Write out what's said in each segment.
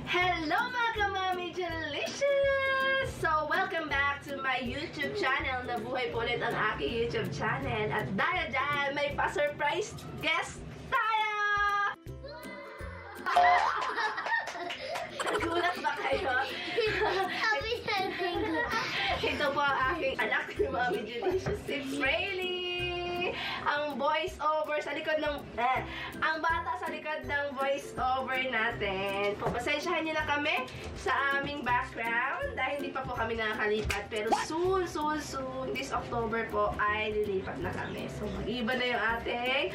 Hello mga ka-Mommy Delicious! So, welcome back to my YouTube channel. Nabuhay po ulit ang aking YouTube channel. At dahil dyan, may pa-surprise guest tayo! Nagulat ba kayo? Ito po ang aking anak ni Mommy Delicious, si Fraley! Ang voice over sa likod ng ang bata sa likod ng voice over natin. Pagpasensyahan niyo na kami sa aming background dahil hindi pa po kami nakakalipat, pero soon this October po ay lilipat na kami. So mag-iba na yung ating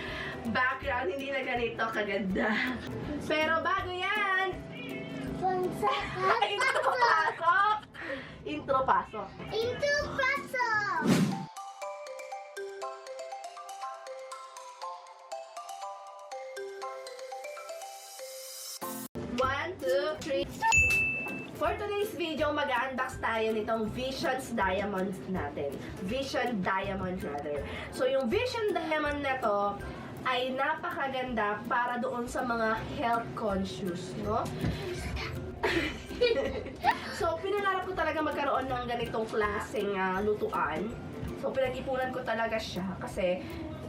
background, hindi na ganito kaganda. Pero bago yan, intro pasok. One, two, three. For today's video, mag-unbox tayo nitong Visions Diamond natin. Vision Diamond rather. So, yung Vision Diamond na to ay napakaganda para doon sa mga health conscious, no? So, pinangarap ko talaga magkaroon ng ganitong klaseng lutuan. So, pinag-ipunan ko talaga siya kasi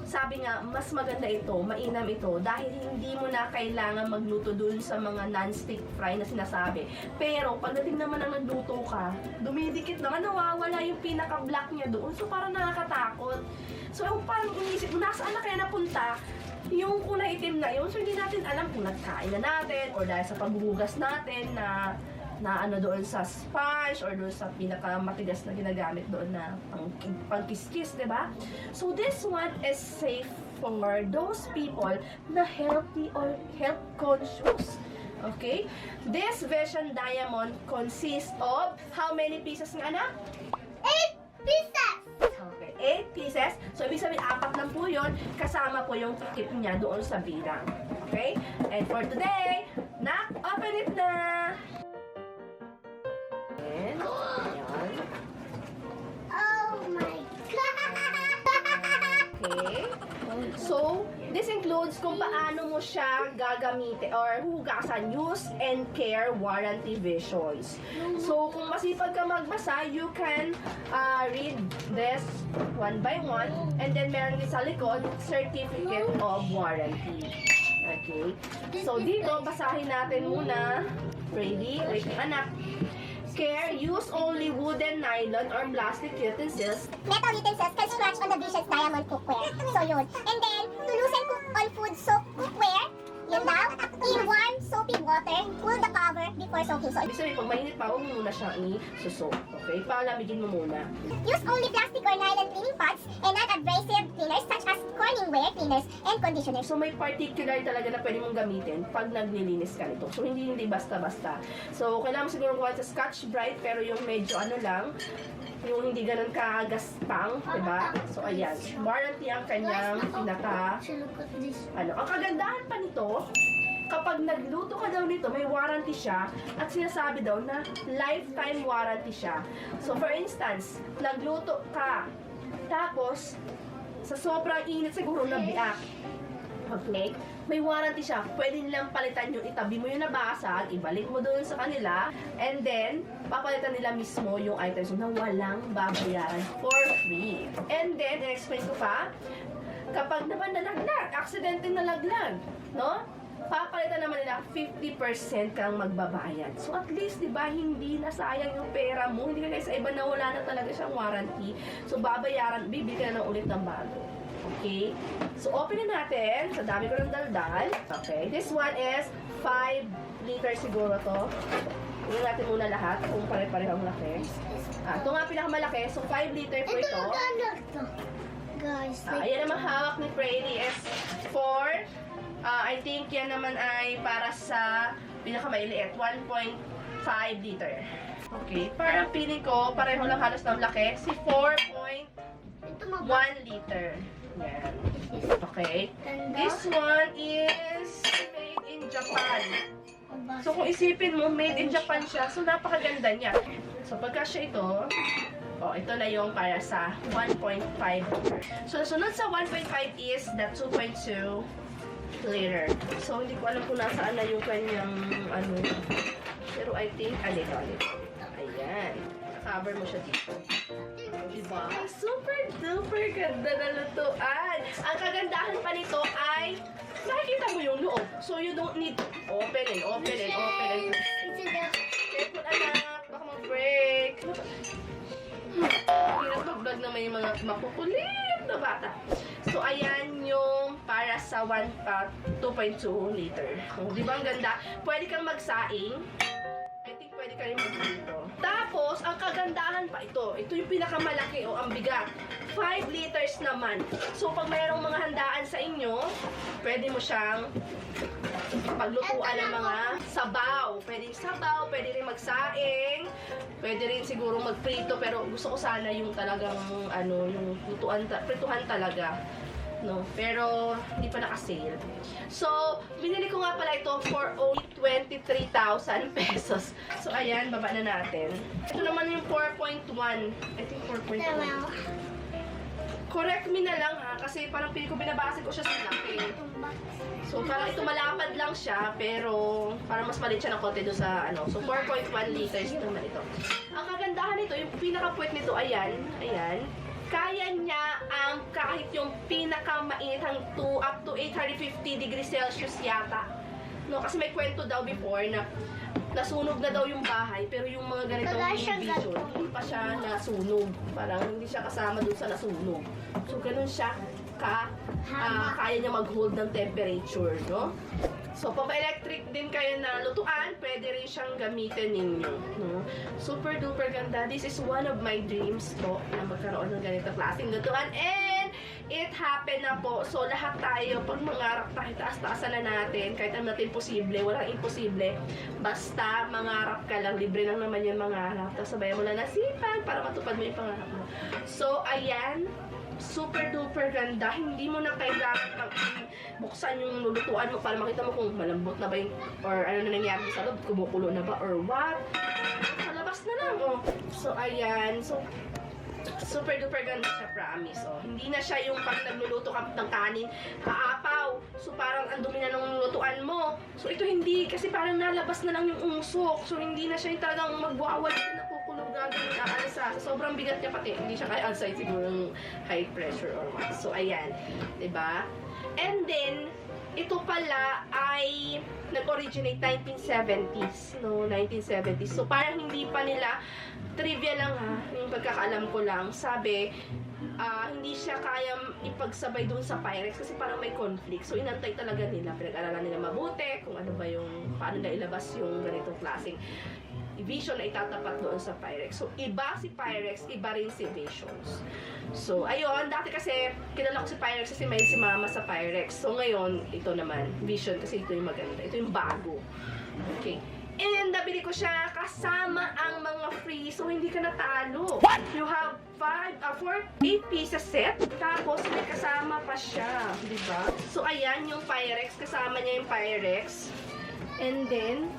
sabi nga, mas maganda ito, mainam ito, dahil hindi mo na kailangan magluto dun sa mga non-stick fry na sinasabi. Pero, pagdating naman ang nagluto ka, dumidikit naman, nawawala yung pinaka-black niya doon. So, parang nakakatakot. So, parang inisip mo, nasaan na kaya napunta yung kulay itim na yun? So, hindi natin alam kung nagkain na natin or dahil sa paghuhugas natin na ano doon sa sponge or doon sa pinakamatigas na ginagamit doon na pangkiskis, diba? So, this one is safe for those people na healthy or health conscious. Okay? This Vision Diamond consists of how many pieces nga na? 8 pieces! Okay, 8 pieces. So, ibig sabihin, 4 lang po yun. Kasama po yung tikip niya doon sa bilang. Okay? And for today, open it na! Ayan. Oh my God! Okay. So, this includes kung paano mo siya gagamitin or hugasan. Use and care warranty visions. So, kung masipag ka magbasa, you can read this one by one. And then, meron din sa likod, certificate of warranty. Okay. So, dito, basahin natin muna. Ready? Wait, anak. Care, use only wooden, nylon, or plastic utensils. Metal utensils can scratch on the Visions Diamond cookware. So yun. And then, to loosen all food soap cookware, yun daw, in warm soapy water, cool the cover before soaking. So, Ibig sabihin, pag mainit pa, huwag mo muna siyang i-susok. Okay? Palamigin mo muna. use only plastic or nylon cleaning pots and non-abrasive cleaners such as Corningware cleaners and conditioners. So, may particular talaga na pwede mong gamitin pag naglilinis ka nito. So, hindi basta-basta. So, kailangan mo siguro kuha sa Scotch Brite, pero yung medyo ano lang, yung hindi ganun kagaspang, diba? So, ayan. Warranty ang kanyang pinaka, ang kagandahan pa nito, kapag nagluto ka daw nito, may warranty siya at sinasabi daw na lifetime warranty siya. So, for instance, nagluto ka, tapos, sa sobrang init siguro nabiak. Okay? May warranty siya. Pwede nilang palitan yung itabi mo yung nabasag, ibalik mo doon sa kanila, and then, papalitan nila mismo yung items na walang babayaran for free. And then, in-explain ko pa, kapag naman nalaglag, aksidente nalaglag, no? Papalitan naman nila 50% kang magbabayad. So at least, di ba, hindi nasayang yung pera mo. Hindi ka guys sa iba na wala na talaga siyang warranty. So babayaran, bibili ka na ng ulit ng bago. Okay? So open na natin. Sa dami ko ng daldal. Okay? This one is 5 liter siguro to. Tingnan natin muna lahat kung pare-parehong laki. Ito nga pinakamalaki. So 5 liter po ito. Guys, Ayan naman hawak ni Fraley is 4. I think yan naman ay para sa pinakamailiit, 1.5 liter. Okay, parang feeling ko, pareho lang halos ng laki, si 4.1 liter. Yan. Okay. This one is made in Japan. So, kung isipin mo, made in Japan siya, so napakaganda niya. So, pagka siya ito, ito na yung para sa 1.5 liter. So, sunod sa 1.5 is the 2.2 liter. So, hindi ko alam kung nasaan na yung kanyang, 2, I think. Dito. Ayan. Cover mo siya dito. Diba? Super duper ganda na lutuan. Ang kagandahan pa nito ay nakikita mo yung loob. So you don't need to open it. Careful anak, baka mag-break. Hirap mag-vlog na may mga makukulit na bata. So ayan yung para sa 2.2 liter. Di ba ang ganda? Pwede kang magsaing. I think pwede ka rin mag-dito. Tapos, ang kagandahan pa ito. Ito yung pinakamalaki o ang bigat. 5 liters naman. So, pag mayroong mga handaan sa inyo, pwede mo siyang paglutuan ng mga sabaw. Pwede sabaw, pwede rin magsaing, pwede rin siguro magprito, pero gusto ko sana yung talagang, yung prituhan talaga. No, pero hindi pa naka-sale. So, binili ko nga pala ito for only 23,000 pesos. So, ayan, baba na natin. Ito naman yung 4.1. I think 4.1. Correct me na lang ha, kasi parang pili ko binabase ko siya sa laki. So, parang ito malapad lang siya, pero parang mas maliit siya ng konti doon sa So, 4.1 liters naman ito. Ang kagandahan nito, yung pinaka-puwet nito, ayan. Kaya niya ang kahit yung pinakamainit up to 850 degrees Celsius yata. No, kasi may kwento daw before na nasunog na daw yung bahay, pero yung mga ganitong video, hindi pa siya nasunog. Parang hindi siya kasama dun sa nasunog. So, ganun siya kaya niya mag-hold ng temperature, no? So, papa-electric din kayo na lutuan, pwede rin siyang gamitin ninyo, no? Super duper ganda. This is one of my dreams po, na magkaroon ng ganitong klaseng lutuan. And, it happened na po. So, lahat tayo, pag mangarap tayo, taas-taasan na natin, kahit ano natin posible, walang imposible. Basta, mangarap ka lang, libre lang naman yung mangarap. Tapos, sabayan mo lang nasipan para matupad mo yung pangarap mo. So, ayan, super duper ganda. Hindi mo na kailangan buksan yung lulutuan mo para makita mo kung malambot na ba yung or ano na nangyari sa loob, kumukulo na ba or what. Sa labas na lang, So, ayan. So, super duper ganda siya, promise. Hindi na siya yung pag nagluluto ka ng kanin, kaapaw. So, parang ang dumi na ng lutuan mo. So, ito hindi, kasi parang nalabas na lang yung usok. So, hindi na siya yung talagang magwawal na kukulog gagawin na alsa. So, sobrang bigat niya pati. Hindi siya kaya outside siguro ng high pressure or what. So, ayan. Diba? And then, ito pala ay nag-originate 1970s. No, 1970s. So, parang hindi pa nila, trivia lang ha, yung pagkakaalam ko lang, sabi, hindi siya kayang ipagsabay dun sa Pyrex kasi parang may conflict. So, inantay talaga nila, pinag-aralan nila mabuti kung ano ba yung, paano na ilabas yung ganitong klaseng Vision na itatapat doon sa Pyrex. So, iba si Pyrex, iba rin si Visions. So, ayun, dati kasi, kilala ko si Pyrex kasi may si Mama sa Pyrex. So, ngayon, ito naman, Vision, kasi ito yung maganda. Ito yung bago. Okay. And, nabili ko siya kasama ang mga free. So, hindi ka natalo. What? You have 8 pieces set. Tapos, may kasama pa siya. Diba? So, ayan, yung Pyrex. Kasama niya yung Pyrex. And then,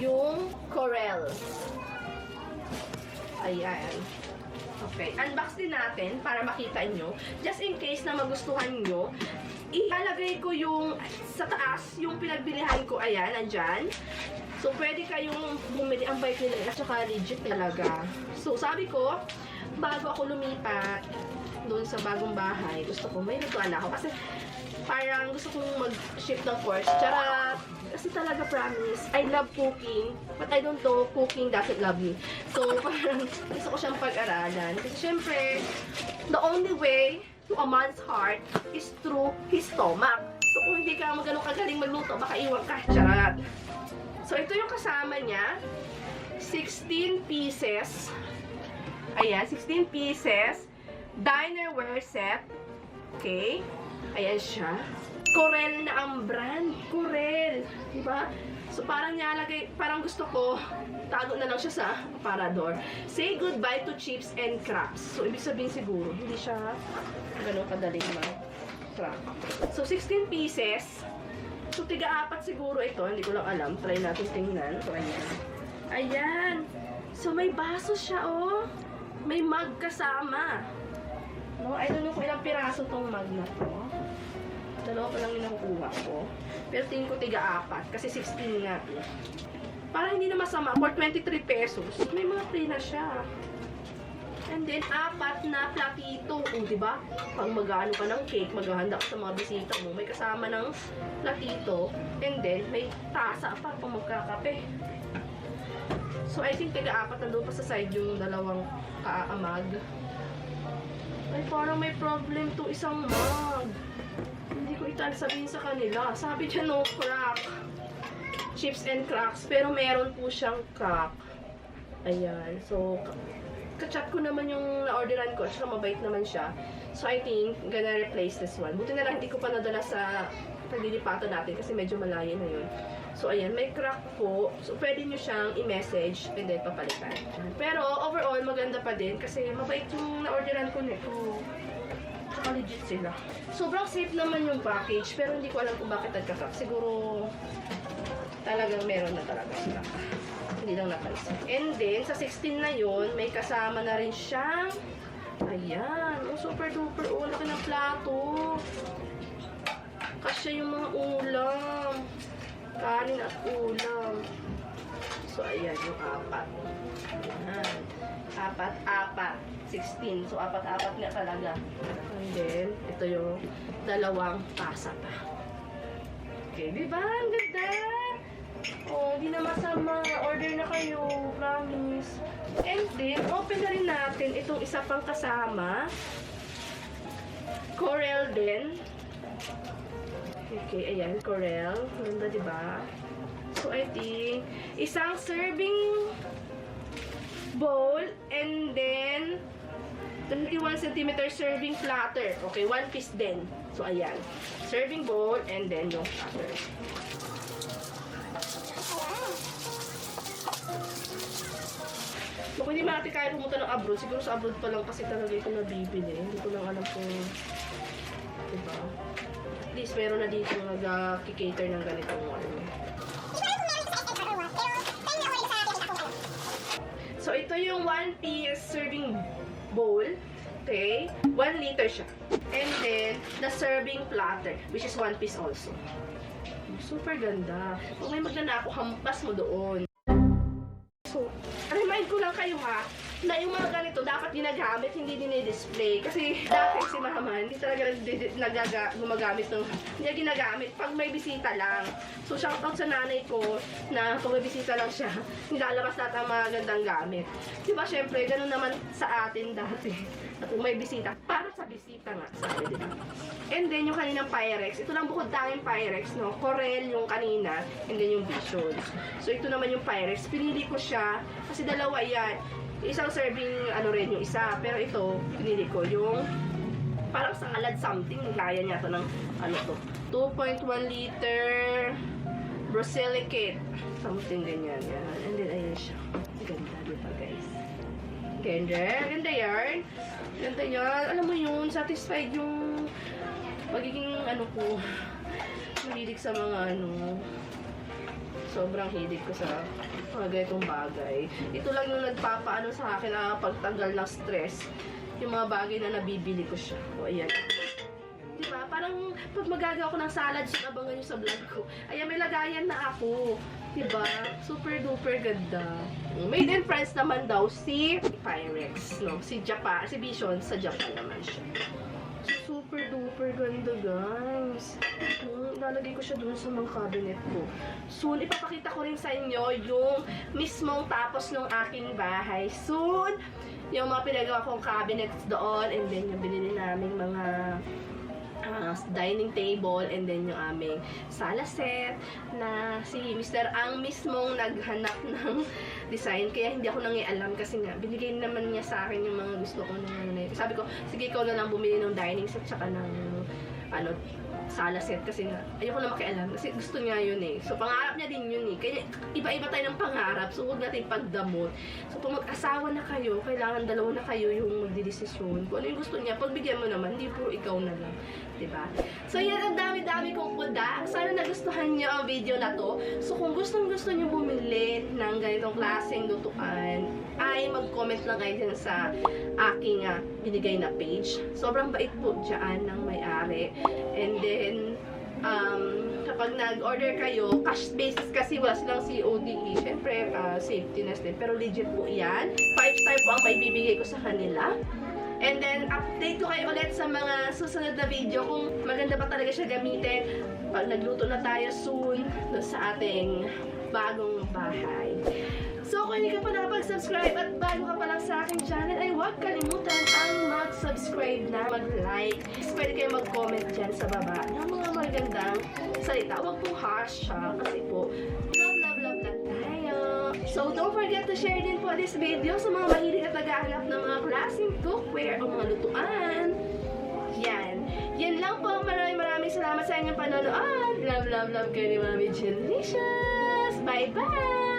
yung Corel. Ayan. Okay. Unbox din natin para makita nyo. Just in case na magustuhan nyo, ilalagay ko yung sa taas, yung pinagbilihan ko. Ayan, nandyan. So, pwede kayong bumili. Ang bike nila at saka legit talaga. So, sabi ko, bago ako lumipat doon sa bagong bahay, gusto ko may lutuan ako. Kasi, parang gusto kong mag-shift ng course. Charot! Kasi talaga promise, I love cooking, but I don't know, cooking doesn't love me. So, parang gusto ko siyang pag-aralan. Kasi syempre, the only way to a man's heart is through his stomach. So, kung hindi ka magano kagaling magluto, baka iwan ka. Charot! So, ito yung kasama niya. 16 pieces. Ayan, 16 pieces. Dinerware set. Okay. Ayan siya. Corel na ang brand. Corel. Diba? So, parang nilalagay, parang gusto ko, tago na lang siya sa aparador. Say goodbye to chips and cracks. So, ibig sabihin siguro, hindi siya gano'ng kadaling ma-crack. So, 16 pieces. So, tiga-apat siguro ito. Hindi ko lang alam. Try natin tingnan. So, ayan. Ayan. So, may baso siya, oh. May mug kasama. No, I don't know kung ilang piraso tong mug na to. Dalawa pa lang yung nakukuha ko. Pero tingin ko tiga-apat. Kasi 16 nga. Para hindi na masama. For 23 pesos. May mga free na siya. And then, 4 na platito. O, diba? Pag mag-ano ka ng cake, maghahanda ka sa mga bisita mo, may kasama ng platito. And then, may tasa pa kung magkakape. So, I think tiga-4 nandun pa sa side yung dalawang kaamag. Ay, parang may problem to isang mug. Hindi ko sabihin sa kanila. Sabi niya no crack. Chips and cracks. Pero meron po siyang crack. Ayan. So, kachat ko naman yung na-orderan ko. Tsaka mabait naman siya. So, I think, gonna replace this one. Buti na lang hindi ko pa nadala sa paglilipato natin kasi medyo malayo na yun. So, ayan, may crack po. So, pwede nyo siyang i-message and then papalitan. Pero, overall, maganda pa din kasi mabait yung na-orderan ko nito. Saka legit sila. Sobrang safe naman yung package, pero hindi ko alam kung bakit nagka-crack. Siguro, talagang meron na talaga sila. Hindi lang napansin. And then, sa 16 na yun, may kasama na rin siyang, ayan, oh, super duper, oh, laki ng plato. Kasya yung mga ulam. Kanin at ulam. So, ayan, yung 4. Ayan. 4. 16. So, 4 nga talaga. And then, ito yung dalawang tasa pa. Okay, diba? Ang ganda! Oh, hindi na masama. Order na kayo. Promise. And then, open na rin natin itong isa pang kasama. Corel din. Okay, ayan, Corel. Ganda, diba? So, I think, isang serving bowl and then 21 cm serving platter. Okay, 1 piece din. So, ayan. Serving bowl and then yung platter. Kung hindi natin kaya pumunta ng abroad, siguro sa abroad pa lang kasi talaga ito nabibili. Hindi ko lang alam kung, diba? At least meron na dito nag-cater ng ganitong ano. So, ito yung 1 piece serving bowl. Okay? 1 liter siya. And then, the serving platter, which is 1 piece also. Super ganda. Kung may magnanako, hampas mo doon. So, remind ko lang kayo ha, na yung mga ganito dapat ginagamit, hindi dinidisplay. Kasi dati si mama, hindi talaga gumagamit ng, hindi ginagamit pag may bisita lang. So, shoutout sa nanay ko na pag may bisita lang siya, nilalabas natin ang mga gandang gamit. Diba, syempre, ganun naman sa atin dati. At kung may bisita, para sa bisita nga, sabi diba. And then, yung kaninang Pyrex, ito lang bukod tanging Pyrex, no? Corel yung kanina, and then yung Visions. So, ito naman yung Pyrex. Pinili ko siya, kasi dalawa yan. Isang serving, ano rin yung isa. Pero ito, pinili ko yung parang salad something. Kaya niya ito ng, ano to, 2.1 liter Brasilicate. Something ganyan. Yan. And then, ayan siya. Ganda, diba guys? Ganda. Ganda yan. Ganda yan. Alam mo yun, satisfied yung magiging, ano ko, mahilig sa mga, ano, sobrang hilig ko sa mga ganitong bagay. Ito lang yung nagpapaano sa akin na pagtanggal ng stress. Yung mga bagay na nabibili ko siya. O, ayan. Diba? Parang pag magagawa ko ng salad, abangan nyo sa vlog ko. Ayan, may lagayan na ako. Diba? Super duper ganda. Made in France naman daw si Pyrex. No? Si Vision sa Japan naman siya. Super duper ganda, guys. Lalagay ko siya dun sa mga cabinet ko. Soon, ipapakita ko rin sa inyo yung mismong tapos ng aking bahay. Soon, yung mga pinagawa kong cabinets doon, and then yung binili naming mga dining table, and then yung aming sala set na si Mr. Ang mismong naghanap ng design, kaya hindi ako nangialam kasi nga binigay naman niya sa akin yung mga gusto ko na, sabi ko, sige ikaw na lang bumili ng dining set tsaka ng ano, sala set kasi nga ayoko na makialam kasi gusto niya yun eh. So pangarap niya din yun eh. Kaya iba-iba tayo ng pangarap. So huwag natin pagdamot. So kung mag-asawa na kayo, kailangan dalawa na kayo yung magdidesisyon. Kung ano yung gusto niya, pagbigyan mo naman, hindi puro ikaw na lang. Diba? So yan, ang dami-dami kong puda. Sana nagustuhan niyo ang video na to. So kung gustong-gusto niyo bumili ng ganitong klaseng lutuan, ay mag-comment lang kayo dyan sa aking binigay na page. Sobrang bait po dyan ng may-ari. And then, natin, kapag nag-order kayo, cash basis kasi wala silang COD. Siyempre, safety din. Pero legit po yan. 5-star po ang may bibigay ko sa kanila. And then, update ko kayo ulit sa mga susunod na video kung maganda ba talaga siya gamitin pag nagluto na tayo soon doon sa ating bagong bahay. So, kung hindi ka pa nakapag-subscribe at bago ka pa lang sa aking channel, ay huwag kalimutan ang mag-subscribe na, mag-like. Pwede kayo mag-comment dyan sa baba ng mga magandang salita. Huwag po harsh siya kasi po, love lang tayo. So, don't forget to share din po this video sa mga mahilig at naghahanap ng mga klaseng cookware o mga lutuan. Yan. Yan lang po. Maraming salamat sa inyong panonood. Love kayo ni Mami Genlicious. Bye-bye!